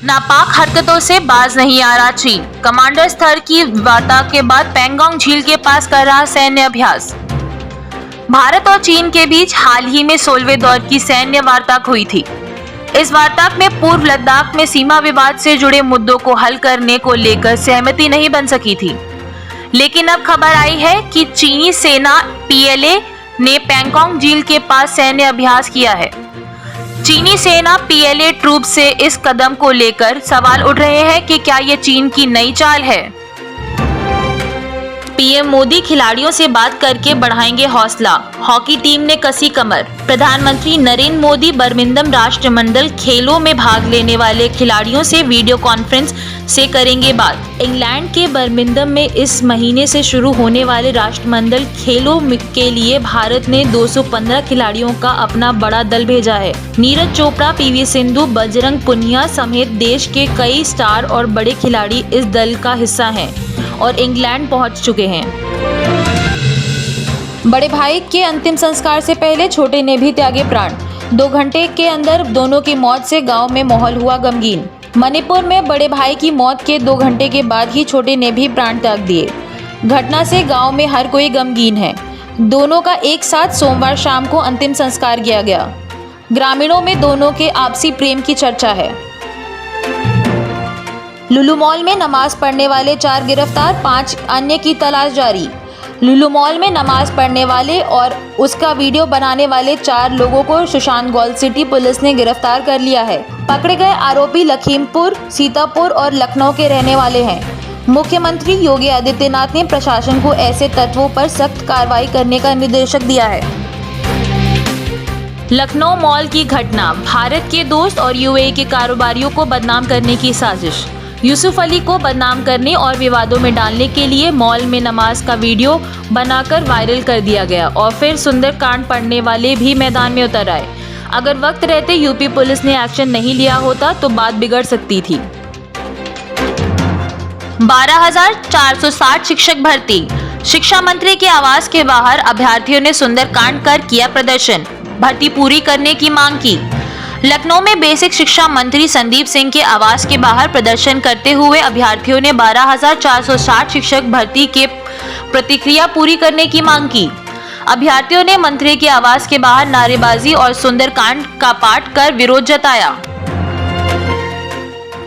नापाक हरकतों से बाज नहीं आ रहा चीन। कमांडर स्तर की वार्ता के बाद पैंगोंग झील के पास कर रहा सैन्य अभ्यास। भारत और चीन के बीच हाल ही में 16वें दौर की सैन्य वार्ता हुई थी। इस वार्ता में पूर्व लद्दाख में सीमा विवाद से जुड़े मुद्दों को हल करने को लेकर सहमति नहीं बन सकी थी, लेकिन अब खबर आई है कि चीनी सेना PLA ने पैंगोंग झील के पास सैन्य अभ्यास किया है। चीनी सेना PLA ट्रूप से इस कदम को लेकर सवाल उठ रहे हैं कि क्या ये चीन की नई चाल है। पीएम मोदी खिलाड़ियों से बात करके बढ़ाएंगे हौसला, हॉकी टीम ने कसी कमर। प्रधानमंत्री नरेंद्र मोदी बर्मिंघम राष्ट्रमंडल खेलों में भाग लेने वाले खिलाड़ियों से वीडियो कॉन्फ्रेंस से करेंगे बात। इंग्लैंड के बर्मिंघम में इस महीने से शुरू होने वाले राष्ट्रमंडल खेलों के लिए भारत ने 215 खिलाड़ियों का अपना बड़ा दल भेजा है। नीरज चोपड़ा, PV सिंधु, बजरंग पुनिया समेत देश के कई स्टार और बड़े खिलाड़ी इस दल का हिस्सा हैं और इंग्लैंड पहुंच चुके हैं। बड़े भाई के अंतिम संस्कार से पहले छोटे ने भी त्यागे प्राण। 2 घंटे के अंदर दोनों की मौत से गांव में माहौल हुआ गमगीन। मणिपुर में बड़े भाई की मौत के 2 घंटे के बाद ही छोटे ने भी प्राण त्याग दिए। घटना से गांव में हर कोई गमगीन है। दोनों का एक साथ सोमवार शाम को अंतिम संस्कार किया गया। ग्रामीणों में दोनों के आपसी प्रेम की चर्चा है। लुलु मॉल में नमाज पढ़ने वाले 4 गिरफ्तार, 5 अन्य की तलाश जारी। लुलु मॉल में नमाज पढ़ने वाले और उसका वीडियो बनाने वाले 4 लोगों को सुशांत गोल्ड सिटी पुलिस ने गिरफ्तार कर लिया है। पकड़े गए आरोपी लखीमपुर, सीतापुर और लखनऊ के रहने वाले हैं। मुख्यमंत्री योगी आदित्यनाथ ने प्रशासन को ऐसे तत्वों पर सख्त कार्रवाई करने का निर्देश दिया है। लखनऊ मॉल की घटना, भारत के दोस्त और UAE के कारोबारियों को बदनाम करने की साजिश। यूसुफ अली को बदनाम करने और विवादों में डालने के लिए मॉल में नमाज का वीडियो बनाकर वायरल कर दिया गया और फिर सुंदरकांड पढ़ने वाले भी मैदान में उतर आए। अगर वक्त रहते यूपी पुलिस ने एक्शन नहीं लिया होता तो बात बिगड़ सकती थी। 12,460 शिक्षक भर्ती। शिक्षा मंत्री के आवास के बाहर अभ्यर्थियों ने सुंदरकांड कर किया प्रदर्शन, भर्ती पूरी करने की मांग की। लखनऊ में बेसिक शिक्षा मंत्री संदीप सिंह के आवास के बाहर प्रदर्शन करते हुए अभ्यर्थियों ने 12,460 शिक्षक भर्ती के प्रक्रिया पूरी करने की मांग की। अभ्यर्थियों ने मंत्री के आवास के बाहर नारेबाजी और सुंदरकांड का पाठ कर विरोध जताया।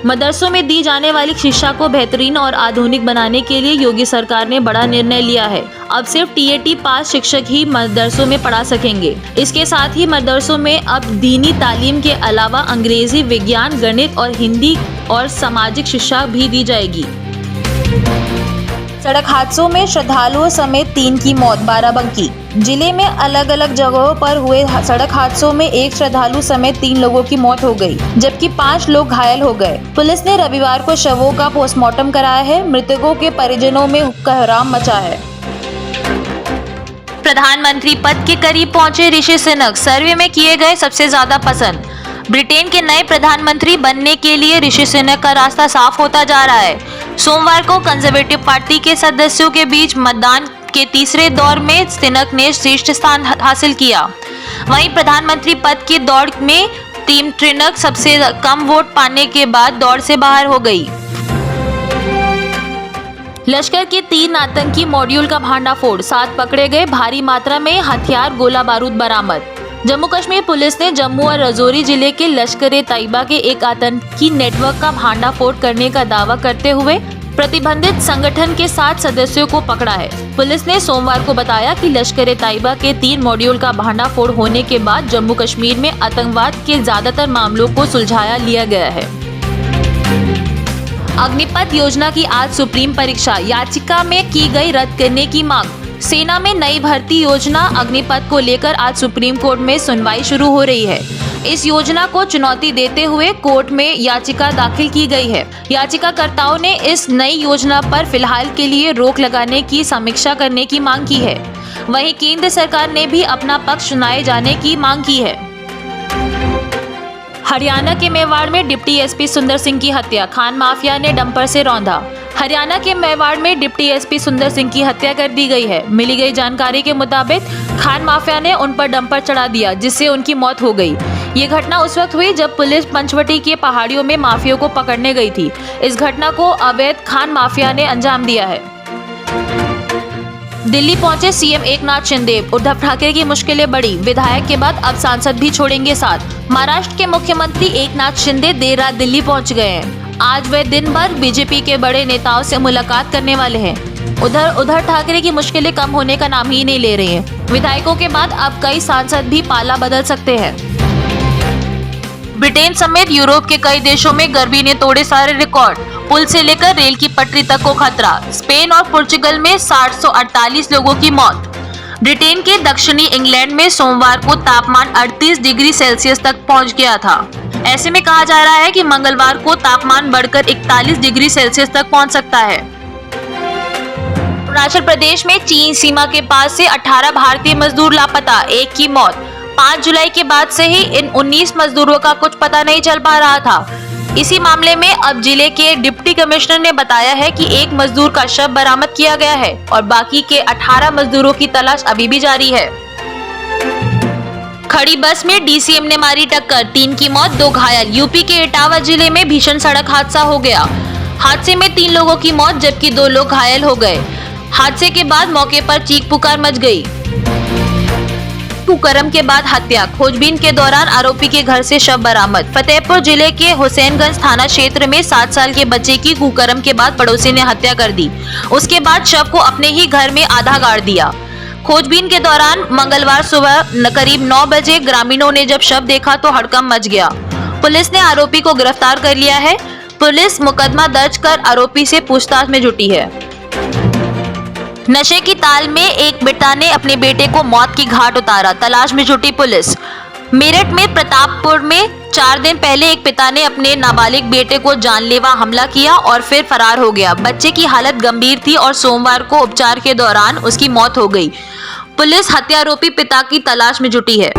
मदरसों में दी जाने वाली शिक्षा को बेहतरीन और आधुनिक बनाने के लिए योगी सरकार ने बड़ा निर्णय लिया है। अब सिर्फ TAT पास शिक्षक ही मदरसों में पढ़ा सकेंगे। इसके साथ ही मदरसों में अब दीनी तालीम के अलावा अंग्रेजी, विज्ञान, गणित और हिंदी और सामाजिक शिक्षा भी दी जाएगी। सड़क हादसों में श्रद्धालुओं समेत 3 की मौत। बाराबंकी जिले में अलग अलग जगहों पर हुए सड़क हादसों में एक श्रद्धालु समेत 3 लोगों की मौत हो गई, जबकि 5 लोग घायल हो गए। पुलिस ने रविवार को शवों का पोस्टमार्टम कराया है। मृतकों के परिजनों में कोहराम मचा है। प्रधानमंत्री पद के करीब पहुंचे ऋषि सुनक, सर्वे में किए गए सबसे ज्यादा पसंद। ब्रिटेन के नए प्रधानमंत्री बनने के लिए ऋषि सुनक का रास्ता साफ होता जा रहा है। सोमवार को कंजर्वेटिव पार्टी के सदस्यों के बीच मतदान के तीसरे दौर में सुनक ने शीर्ष स्थान हासिल किया। वहीं प्रधानमंत्री पद की दौड़ में टीम सुनक सबसे कम वोट पाने के बाद दौड़ से बाहर हो गई। लश्कर के 3 आतंकी मॉड्यूल का भांडाफोड़, 7 पकड़े गए, भारी मात्रा में हथियार, गोला बारूद बरामद। जम्मू कश्मीर पुलिस ने जम्मू और राजौरी जिले के लश्कर-ए-तैयबा के एक आतंकी नेटवर्क का भांडाफोड़ करने का दावा करते हुए प्रतिबंधित संगठन के 7 सदस्यों को पकड़ा है। पुलिस ने सोमवार को बताया कि लश्कर-ए-तैयबा के 3 मॉड्यूल का भांडाफोड़ होने के बाद जम्मू कश्मीर में आतंकवाद के ज्यादातर मामलों को सुलझा लिया गया है। अग्निपथ योजना की आज सुप्रीम परीक्षा, याचिका में की गई रद्द करने की मांग। सेना में नई भर्ती योजना अग्निपथ को लेकर आज सुप्रीम कोर्ट में सुनवाई शुरू हो रही है। इस योजना को चुनौती देते हुए कोर्ट में याचिका दाखिल की गई है। याचिकाकर्ताओं ने इस नई योजना पर फिलहाल के लिए रोक लगाने की समीक्षा करने की मांग की है। वहीं केंद्र सरकार ने भी अपना पक्ष सुनाए जाने की मांग की है। हरियाणा के मेवाड़ में डिप्टी एसपी सुंदर सिंह की हत्या, खान माफिया ने डंपर से रौंदा। हरियाणा के मेवाड़ में डिप्टी एसपी सुंदर सिंह की हत्या कर दी गई है। मिली गई जानकारी के मुताबिक खान माफिया ने उन पर डंपर चढ़ा दिया, जिससे उनकी मौत हो गई। ये घटना उस वक्त हुई जब पुलिस पंचवटी के पहाड़ियों में माफियाओं को पकड़ने गई थी। इस घटना को अवैध खान माफिया ने अंजाम दिया है। दिल्ली पहुंचे सीएम एकनाथ शिंदे, उद्धव ठाकरे की मुश्किलें बढ़ी, विधायक के बाद अब सांसद भी छोड़ेंगे साथ। महाराष्ट्र के मुख्यमंत्री एकनाथ शिंदे देर रात दिल्ली पहुंच गए हैं। आज वे दिन भर बीजेपी के बड़े नेताओं से मुलाकात करने वाले हैं। उधर ठाकरे की मुश्किलें कम होने का नाम ही नहीं ले रही हैं। विधायकों के बाद अब कई सांसद भी पाला बदल सकते हैं। ब्रिटेन समेत यूरोप के कई देशों में गर्मी ने तोड़े सारे रिकॉर्ड। पुल से लेकर रेल की पटरी तक को खतरा। स्पेन और पुर्तगाल में 748 लोगों की मौत। ब्रिटेन के दक्षिणी इंग्लैंड में सोमवार को तापमान 38 डिग्री सेल्सियस तक पहुंच गया था। ऐसे में कहा जा रहा है कि मंगलवार को तापमान बढ़कर 41 डिग्री सेल्सियस तक पहुंच सकता है। अरुणाचल प्रदेश में चीन सीमा के पास से 18 भारतीय मजदूर लापता, एक की मौत। 5 जुलाई के बाद से ही इन 19 मजदूरों का कुछ पता नहीं चल पा रहा था। इसी मामले में अब जिले के डिप्टी कमिश्नर ने बताया है कि एक मजदूर का शव बरामद किया गया है और बाकी के 18 मजदूरों की तलाश अभी भी जारी है। खड़ी बस में डीसीएम ने मारी टक्कर, 3 की मौत, 2 घायल। यूपी के इटावा जिले में भीषण सड़क हादसा हो गया। हादसे में 3 लोगों की मौत जबकि 2 लोग घायल हो गए। हादसे के बाद मौके पर चीख पुकार मच गई। कुकरम के बाद हत्या, खोजबीन के दौरान आरोपी के घर से शव बरामद। फतेहपुर जिले के हुसैनगंज थाना क्षेत्र में 7 साल के बच्चे की कुकरम के बाद पड़ोसी ने हत्या कर दी। उसके बाद शव को अपने ही घर में आधा गाड़ दिया। खोजबीन के दौरान मंगलवार सुबह करीब 9 बजे ग्रामीणों ने जब शव देखा तो हड़कंप मच गया। पुलिस ने आरोपी को गिरफ्तार कर लिया है। पुलिस मुकदमा दर्ज कर आरोपी से पूछताछ में जुटी है। नशे की ताल में एक पिता ने अपने बेटे को मौत की घाट उतारा, तलाश में जुटी पुलिस। मेरठ में प्रतापपुर में 4 दिन पहले एक पिता ने अपने नाबालिग बेटे को जानलेवा हमला किया और फिर फरार हो गया। बच्चे की हालत गंभीर थी और सोमवार को उपचार के दौरान उसकी मौत हो गई। पुलिस हत्यारोपी पिता की तलाश में जुटी है।